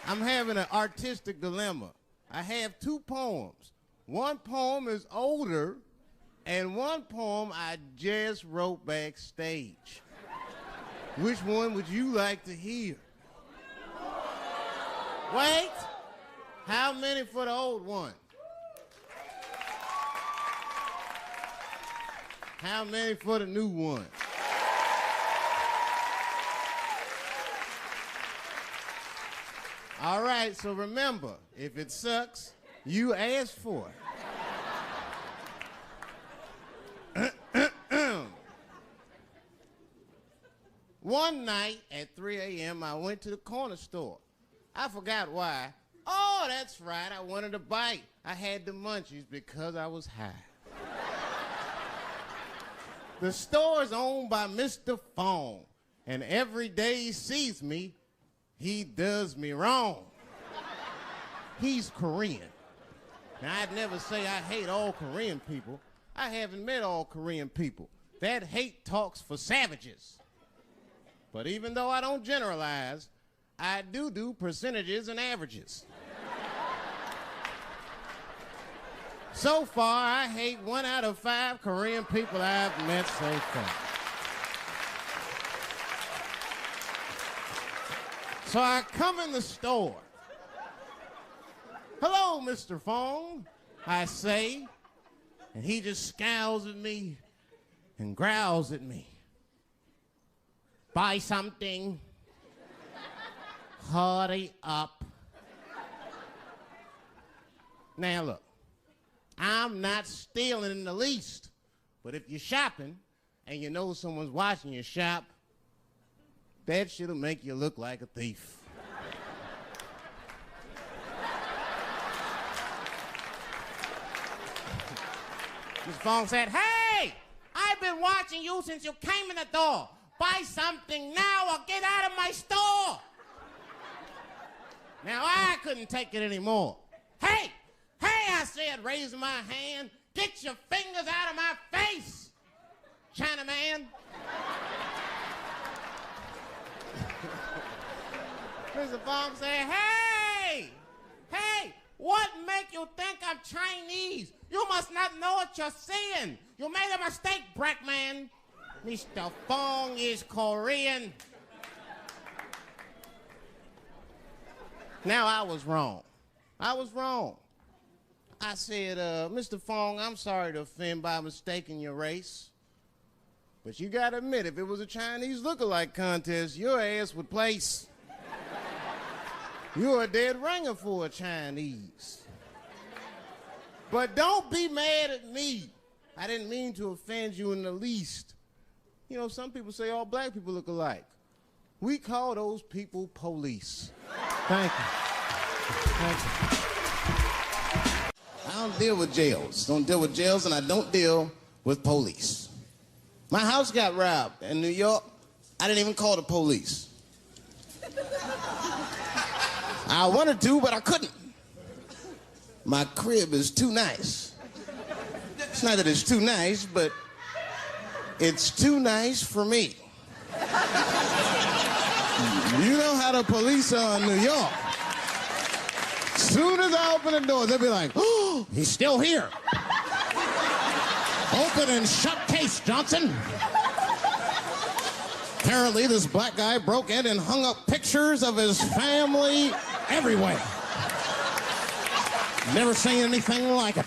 I'm having an artistic dilemma. I have two poems. One poem is older, and one poem I just wrote backstage. Which one would you like to hear? Wait, how many for the old one? How many for the new one? All right, so remember, if it sucks, you ask for it. One night at 3 a.m., I went to the corner store. I forgot why. Oh, that's right, I wanted a bite. I had the munchies because I was high. The store is owned by Mr. Fong, and every day he sees me, he does me wrong. He's Korean. Now, I'd never say I hate all Korean people. I haven't met all Korean people. That hate talks for savages. But even though I don't generalize, I do percentages and averages. So far, I hate 1 out of 5 Korean people I've met so far. So I come in the store. Hello, Mr. Fong, I say, and he just scowls at me and growls at me. Buy something. Hurry up. Now look, I'm not stealing in the least, but if you're shopping and you know someone's watching you shop, that shit'll make you look like a thief. Mr. Fong said, hey, I've been watching you since you came in the door. Buy something now or get out of my store. Now, I couldn't take it anymore. Hey, I said, raising my hand, get your fingers out of my face, Chinaman. Mr. Fong said, hey, what make you think I'm Chinese? You must not know what you're saying. You made a mistake, Brackman. Mr. Fong is Korean. Now, I was wrong. I said, Mr. Fong, I'm sorry to offend by mistaking your race. But you gotta admit, if it was a Chinese look-alike contest, your ass would place. You're a dead ringer for a Chinese. But don't be mad at me. I didn't mean to offend you in the least. You know, some people say all black people look alike. We call those people police. Thank you. Thank you. I don't deal with jails. And I don't deal with police. My house got robbed in New York. I didn't even call the police. I wanted to, but I couldn't. My crib is too nice. It's not that it's too nice, but it's too nice for me. You know how the police are in New York. Soon as I open the door, they'll be like, oh, he's still here. Open and shut case, Johnson. Apparently, this black guy broke in and hung up pictures of his family everywhere. Never seen anything like it.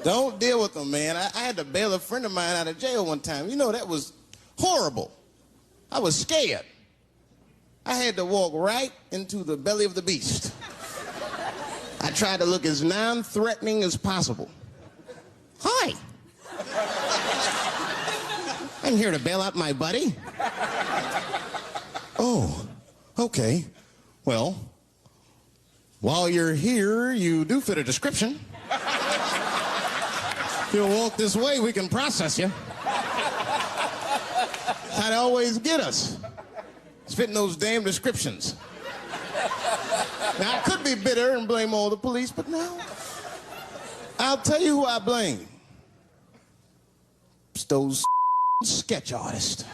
Don't deal with them, man. I had to bail a friend of mine out of jail one time. You know, that was horrible. I was scared. I had to walk right into the belly of the beast. I tried to look as non-threatening as possible. Hi. I'm here to bail out my buddy. Oh, okay. Well, while you're here, you do fit a description. If you'll walk this way, we can process you. I'd always get us. It's fitting those damn descriptions. Now, I could be bitter and blame all the police, but no. I'll tell you who I blame. It's those sketch artists.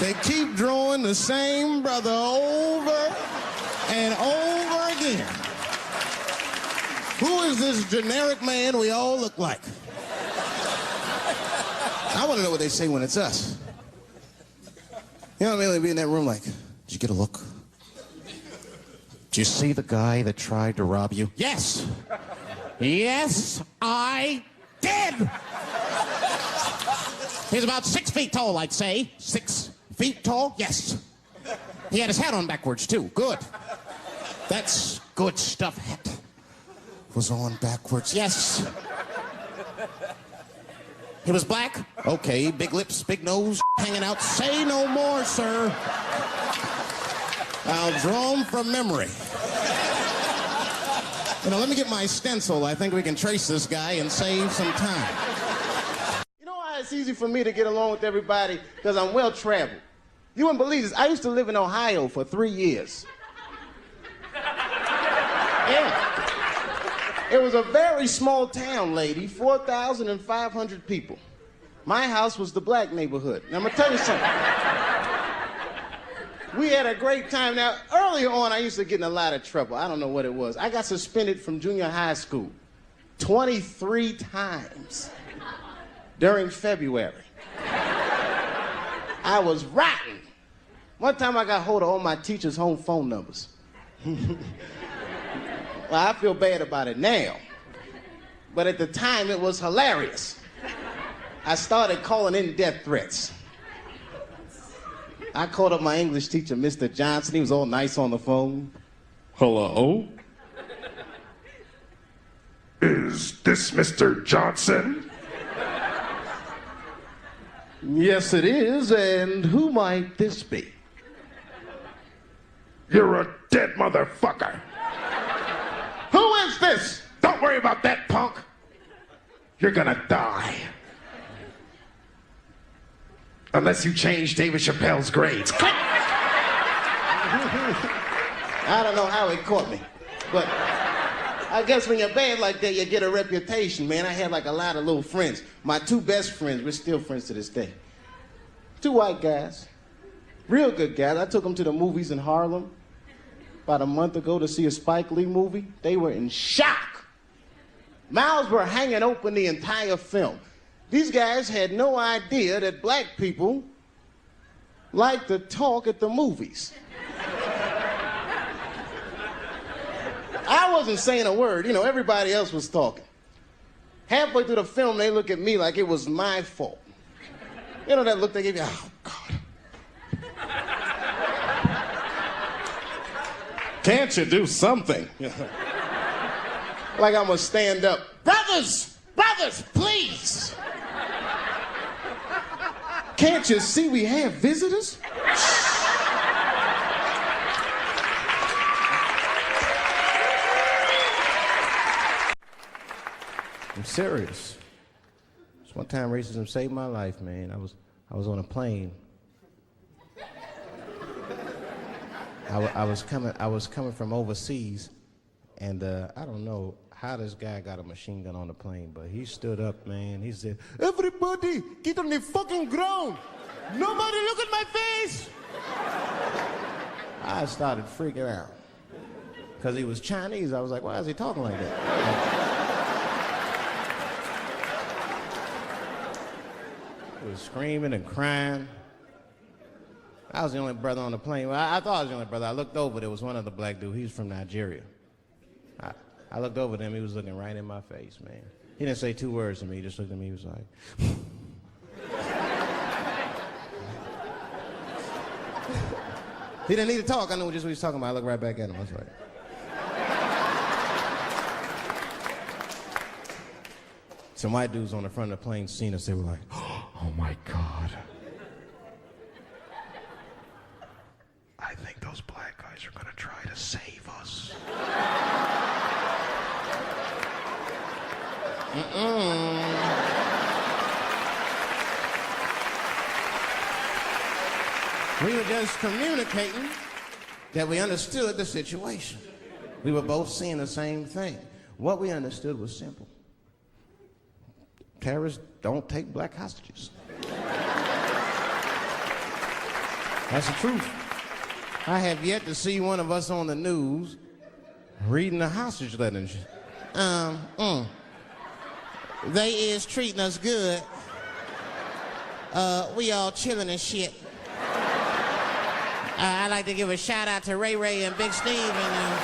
They keep drawing the same brother over and over again. Who is this generic man we all look like? I want to know what they say when it's us. You know what I mean? They'd be in that room like, did you get a look? Did you see the guy that tried to rob you? Yes. Yes, I did. He's about 6 feet tall, I'd say. 6 feet tall? Yes. He had his hat on backwards, too. Good. That's good stuff. Hat was on backwards. Yes. He was black? Okay, big lips, big nose, hanging out. Say no more, sir. I'll draw him from memory. You know, let me get my stencil. I think we can trace this guy and save some time. You know why it's easy for me to get along with everybody? Because I'm well-traveled. You wouldn't believe this. I used to live in Ohio for 3 years. Yeah. It was a very small town, lady, 4,500 people. My house was the black neighborhood. Now, I'm going to tell you something. We had a great time. Now, earlier on, I used to get in a lot of trouble. I don't know what it was. I got suspended from junior high school 23 times during February. I was rotten. One time I got hold of all my teachers' home phone numbers. Well, I feel bad about it now. But at the time, it was hilarious. I started calling in death threats. I called up my English teacher, Mr. Johnson. He was all nice on the phone. Hello? Is this Mr. Johnson? Yes, it is. And who might this be? You're a dead motherfucker. Who is this? Don't worry about that, punk. You're gonna die. Unless you change Dave Chappelle's grades. Click! I don't know how he caught me, but I guess when you're bad like that, you get a reputation, man. I had like a lot of little friends. My 2 best friends, we're still friends to this day. 2 white guys, real good guys. I took them to the movies in Harlem about a month ago to see a Spike Lee movie. They were in shock. Mouths were hanging open the entire film. These guys had no idea that black people like to talk at the movies. I wasn't saying a word. You know, everybody else was talking. Halfway through the film, they look at me like it was my fault. You know that look they give you? Oh, God. Can't you do something? Like I'm gonna stand up. Brothers, please. Can't you see we have visitors? I'm serious. This one time racism saved my life, man. I was on a plane. I was coming from overseas, and I don't know how this guy got a machine gun on the plane, but he stood up, man. He said, "Everybody, get on the fucking ground. Nobody look at my face." I started freaking out. Because he was Chinese, I was like, why is he talking like that? He was screaming and crying. I was the only brother on the plane. Well, I thought I was the only brother. I looked over, there was one other black dude. He was from Nigeria. I looked over at him, he was looking right in my face, man. He didn't say 2 words to me, he just looked at me, he was like... He didn't need to talk, I knew just what he was talking about. I looked right back at him, I was like... Some white dudes on the front of the plane seen us, they were like, oh my God. I think those black guys are gonna try to save us. We were just communicating that we understood the situation. We were both seeing the same thing. What we understood was simple. Terrorists don't take black hostages. That's the truth. I have yet to see one of us on the news reading the hostage letter and shit. They is treating us good. We all chilling and shit. I'd like to give a shout out to Ray Ray and Big Steve and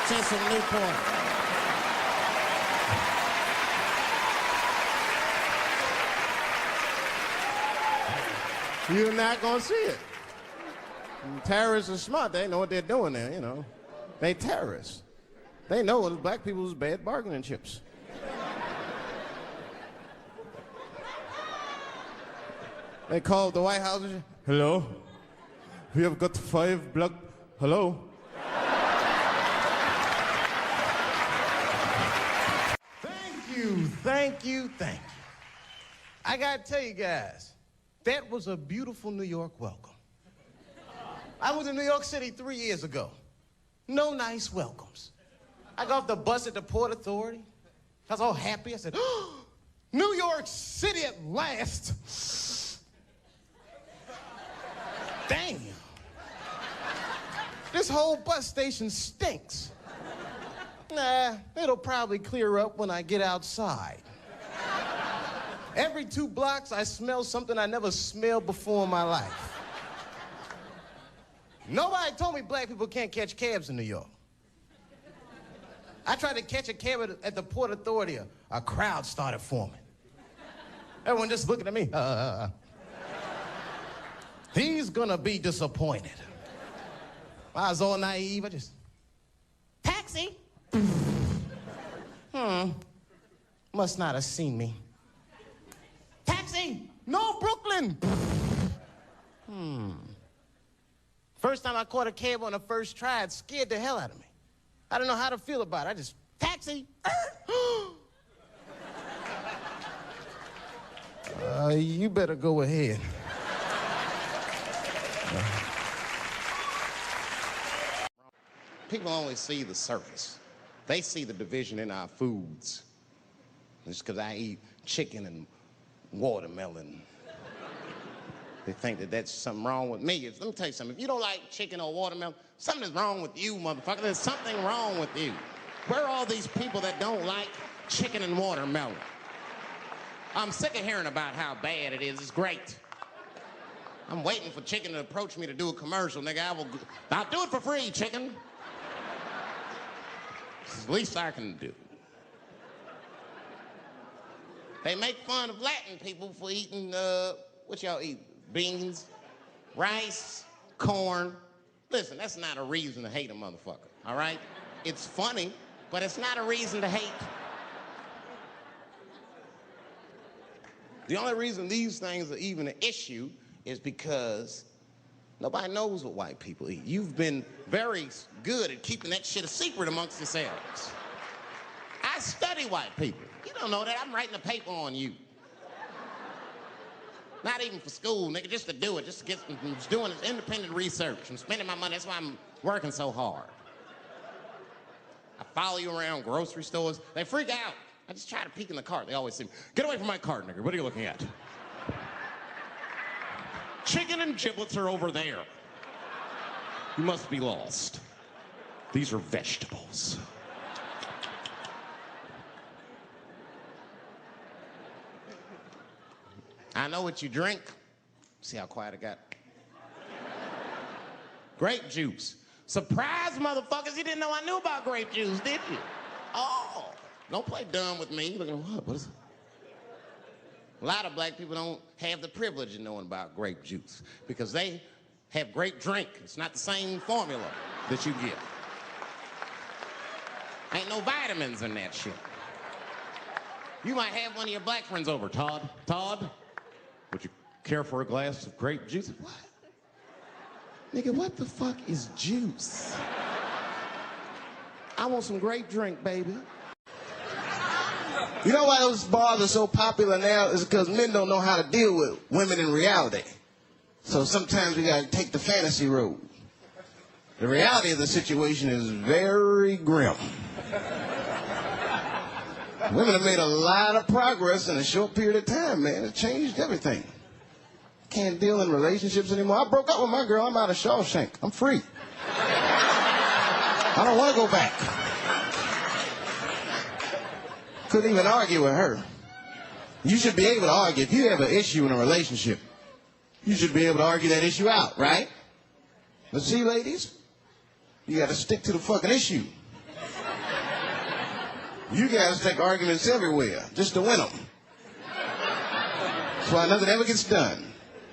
send some Newport. You're not gonna see it. Terrorists are smart. They know what they're doing there, you know. They terrorists. They know black people's bad bargaining chips. They called the White House. Hello? We have got 5 black... Hello? Thank you. I gotta tell you guys, that was a beautiful New York welcome. I was in New York City 3 years ago. No nice welcomes. I got off the bus at the Port Authority. I was all happy. I said, oh, New York City at last. Damn. This whole bus station stinks. Nah, it'll probably clear up when I get outside. Every 2 blocks, I smell something I never smelled before in my life. Nobody told me black people can't catch cabs in New York. I tried to catch a cab at the Port Authority. A crowd started forming. Everyone just looking at me. He's gonna be disappointed. I was all naive. I just, taxi. Must not have seen me. Taxi! No, Brooklyn! First time I caught a cab on the first try, it scared the hell out of me. I don't know how to feel about it. I just, taxi! You better go ahead. People only see the surface. They see the division in our foods. Just because I eat chicken and watermelon, they think that that's something wrong with me. Let me tell you something. If you don't like chicken or watermelon, something's wrong with you, motherfucker. There's something wrong with you. Where are all these people that don't like chicken and watermelon? I'm sick of hearing about how bad it is. It's great. I'm waiting for chicken to approach me to do a commercial, nigga. I'll do it for free, chicken. It's the least I can do. They make fun of Latin people for eating, what y'all eat? Beans, rice, corn. Listen, that's not a reason to hate a motherfucker, all right? It's funny, but it's not a reason to hate. The only reason these things are even an issue is because nobody knows what white people eat. You've been very good at keeping that shit a secret amongst yourselves. I study white people. You don't know that. I'm writing a paper on you. Not even for school, nigga, just to do it, just to get, I'm just doing this independent research. I'm spending my money, that's why I'm working so hard. I follow you around grocery stores. They freak out. I just try to peek in the cart. They always say, get away from my cart, nigga. What are you looking at? Chicken and giblets are over there. You must be lost. These are vegetables. I know what you drink. See how quiet I got? Grape juice. Surprise, motherfuckers, you didn't know I knew about grape juice, did you? Oh, don't play dumb with me. Looking at what is it? A lot of black people don't have the privilege of knowing about grape juice because they have grape drink. It's not the same formula that you get. Ain't no vitamins in that shit. You might have one of your black friends over, Todd. Todd, would you care for a glass of grape juice? What? Nigga, what the fuck is juice? I want some grape drink, baby. You know why those bars are so popular now is because men don't know how to deal with women in reality. So sometimes we gotta take the fantasy road. The reality of the situation is very grim. Women have made a lot of progress in a short period of time, man. It changed everything. can't deal in relationships anymore. I broke up with my girl. I'm out of Shawshank. I'm free. I don't want to go back. Couldn't even argue with her. You should be able to argue. If you have an issue in a relationship, you should be able to argue that issue out, right? But see, ladies, you got to stick to the fucking issue. You guys take arguments everywhere just to win them. That's why nothing ever gets done.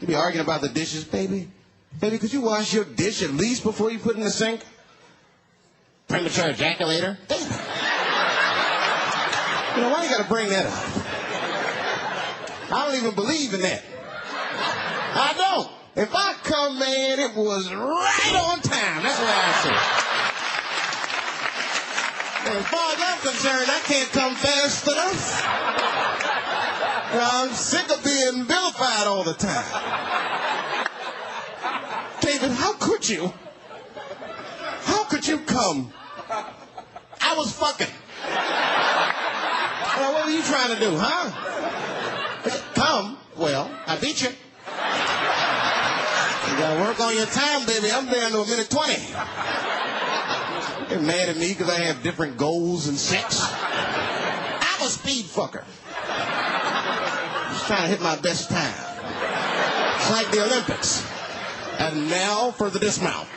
You be arguing about the dishes, baby. Baby, could you wash your dish at least before you put it in the sink? Premature ejaculator? You know, why you gotta bring that up? I don't even believe in that. I don't. If I come, man, it was right on time. That's what I say. And as far as I'm concerned, I can't come fast enough. I'm sick of being vilified all the time. David, how could you? How could you come? I was fucking. Well, what were you trying to do, huh? Come. Well, I beat you. You gotta work on your time, baby. I'm down to a minute 20. They're mad at me because I have different goals and sex. I'm a speed fucker. Just trying to hit my best time. It's like the Olympics. And now for the dismount.